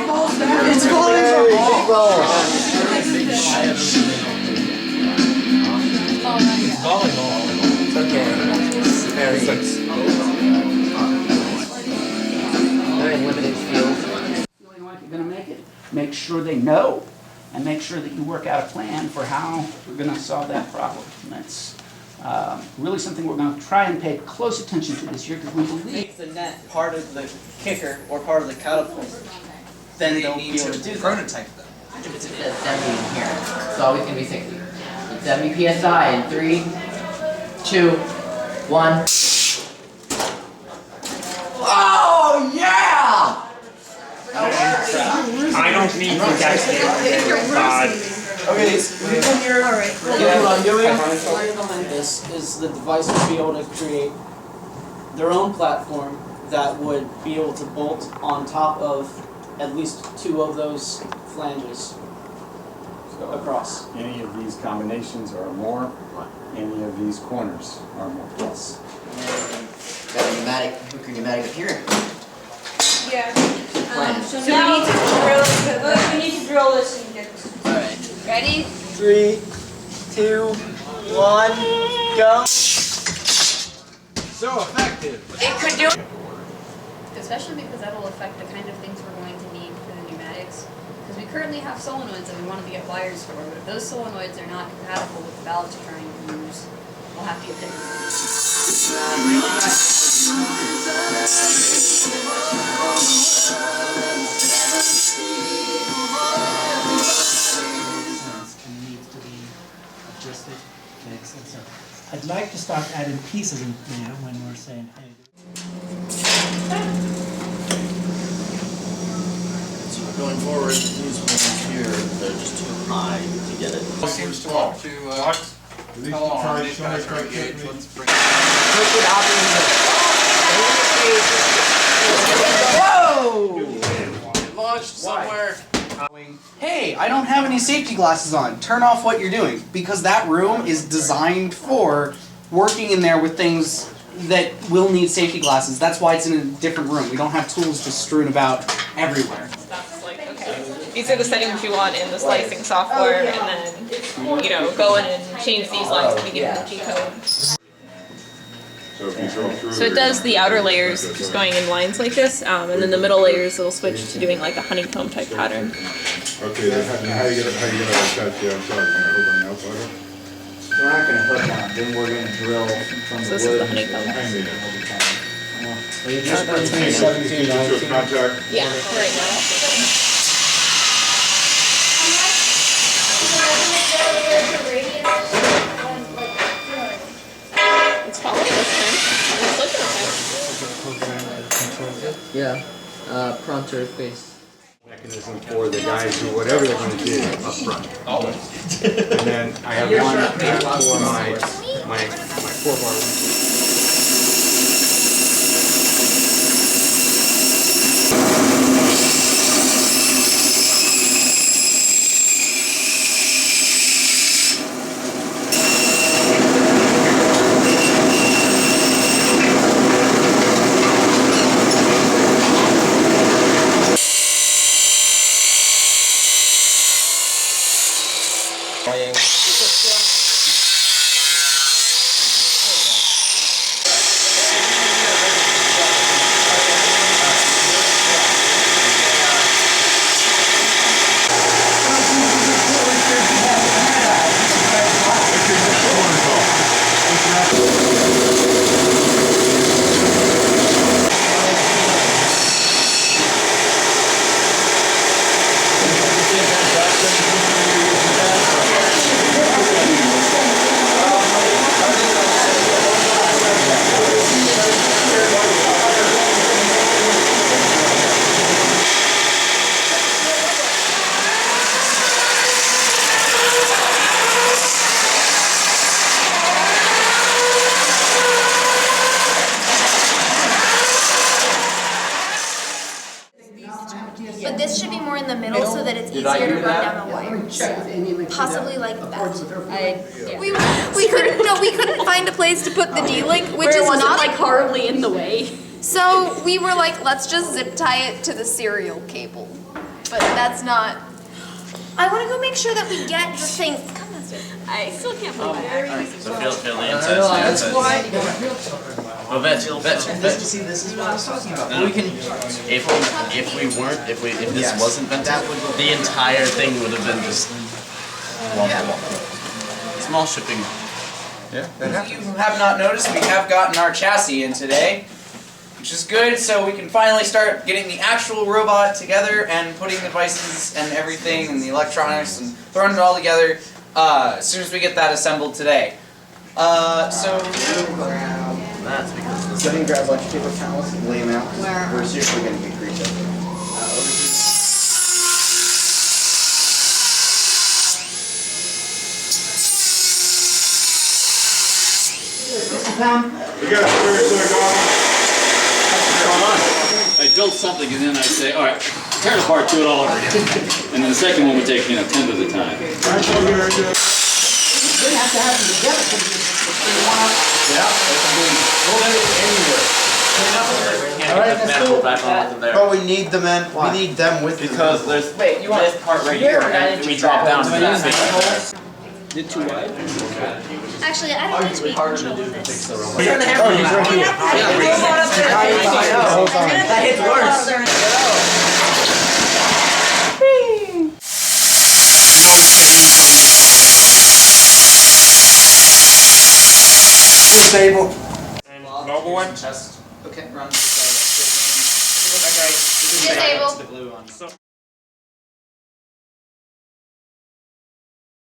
It's volleyball! It's okay. Very limited field. Feeling like you're going to make it, make sure they know, and make sure that you work out a plan for how we're going to solve that problem. And that's really something we're going to try and pay close attention to this year because we believe. Make the net part of the kicker or part of the catapult, then they'll be able to do that. Prototype them. It says 70 in here. It's always going to be 60. It's 70 psi in 3, 2, 1. Oh, yeah! I don't need to guess it. Okay, so we come here. What I'm doing is the device will be able to create their own platform that would be able to bolt on top of at least 2 of those flanges across. Any of these combinations are more, any of these corners are more. Yes. Got a pneumatic, hook your pneumatic up here. Yeah. So So now we need to drill this and get this. Alright. Ready? 3, 2, 1, go. So effective. It could do. Especially because that will affect the kind of things we're going to need for the pneumatics. Because we currently have solenoids that we want to get wires for, but if those solenoids are not compatible with the valves we're trying to use, we'll have to get different ones. Needs to be adjusted, fixed, and so I'd like to start adding pieces in there when we're saying, hey. So going forward, these ones here, they're just too high to get it. Seems to want to come on, these guys are engaged. Let's bring it. Whoa! Launched somewhere. Hey, I don't have any safety glasses on. Turn off what you're doing, because that room is designed for working in there with things that will need safety glasses. That's why it's in a different room. We don't have tools just strewn about everywhere. That's like, okay, these are the settings you want in the slicing software, and then, you know, go in and change these lines to begin the G-code. So it does the outer layers just going in lines like this, and then the middle layers it'll switch to doing like a honeycomb type pattern. Okay, then how you gonna attach the outside? Can I hook on the outside? We're not going to hook on, then we're going to drill from So the this is wood. the honeycomb. Just 17, 19. Contact. Yeah, right now. It's following this time. It's looking okay. Yeah. Pronto face. Mechanism for the guys who whatever they're going to do up front. And then I have one for my 4-bar. But this should be more in the middle so that it's easier to run down the wires. Possibly like that. We couldn't find a place to put the D-link, which is not like horribly in the way. So we were like, let's just zip tie it to the serial cable. but that's not. I want to go make sure that we get the thing. Come on, sir. I still can't believe it. So feel the insides. Well, Bet, See, this is what I was talking about. we can, if this wasn't vented, the entire thing would have been just wall to wall. Small shipping. Yeah, that If you have not noticed, we have gotten our chassis in today, which is good, so we can finally start getting the actual robot together and putting the devices and everything and the electronics and throwing it all together as soon as we get that assembled today. So That's because this let me grab a bunch of paper towels and lay them out. Where? We're seriously going to get greased up. We got I built something and then I say, all right, tear it apart, do it all over again. And then the second one would take, 10 at a time. You didn't have to have them together, because you want All right, that's cool. Back on with them there. But we need them in. We need them with Because there's Wait, you want this part right here, and we drop down to that space. Did too wide? Actually, I don't need to be in control of this. Turn the hammer. That hits worse. Table. Noble one? Okay, run. Disable.